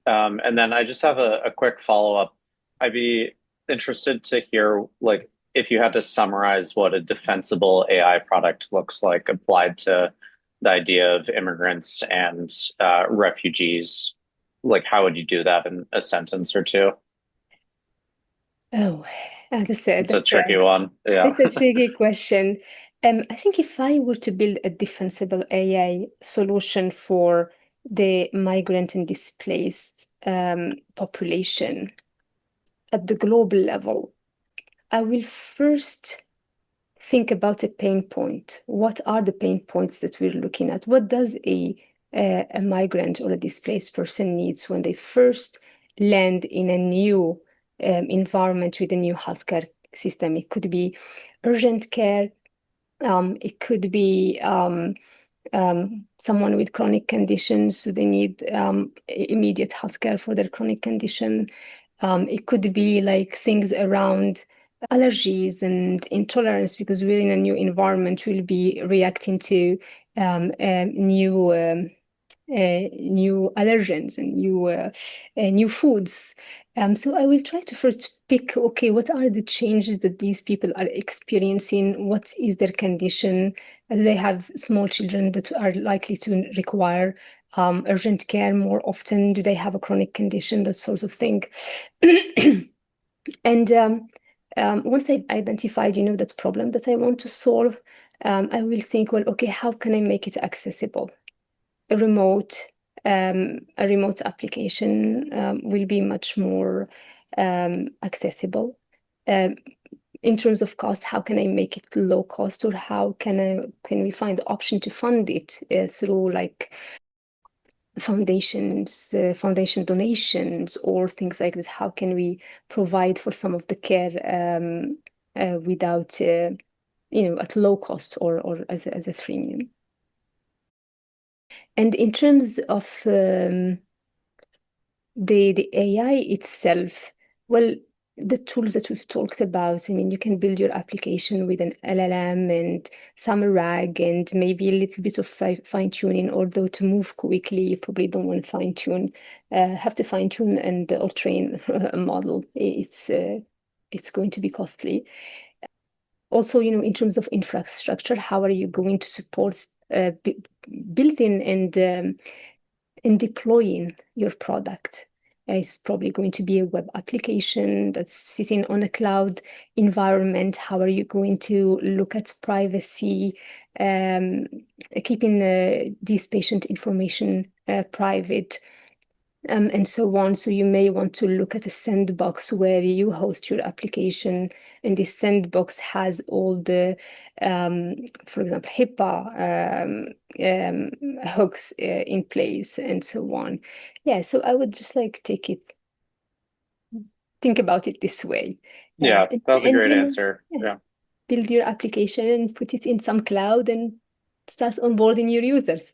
And then I just have a quick follow-up. I'd be interested to hear, like, if you had to summarize what a defensible AI product looks like applied to the idea of immigrants and refugees, like, how would you do that in a sentence or two? Oh, It's a tricky one. Yeah. that's a tricky question. I think if I were to build a defensible AI solution for the migrant and displaced population at the global level, I will first think about a pain point. What are the pain points that we're looking at? What does a migrant or a displaced person needs when they first land in a new environment with a new healthcare system? It could be urgent care. It could be someone with chronic conditions, so they need immediate healthcare for their chronic condition. It could be like things around allergies and intolerance because we're in a new environment. We'll be reacting to new allergens and new foods. So I will try to first pick, okay, what are the changes that these people are experiencing? What is their condition? Do they have small children that are likely to require urgent care more often? Do they have a chronic condition? That sort of thing. And once I've identified, that problem that I want to solve, I will think, well, okay, how can I make it accessible? A remote a remote application will be much more accessible. Um, in terms of cost, how can I make it low cost, or how can we find the option to fund it through like foundation donations or things like this? How can we provide for some of the care without at low cost or as a freemium? And in terms of the AI itself, well, the tools that we've talked about, I mean, you can build your application with an LLM and some RAG and maybe a little bit of fine tuning, although to move quickly, you probably don't want to fine tune, have to fine tune and or train a model. It's going to be costly. Also, in terms of infrastructure, how are you going to support building and deploying your product? It's probably going to be a web application that's sitting on a cloud environment. How are you going to look at privacy, um, keeping this patient information private? And so on. So you may want to look at a sandbox where you host your application, and this sandbox has all the, for example, HIPAA hooks in place, and so on. Yeah, so I would just like think about it this way, Yeah, and, that was a and great answer. yeah, Yeah. build your application and put it in some cloud and start onboarding your users.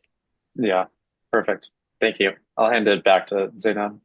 Yeah. Perfect. Thank you. I'll hand it back to Zainab.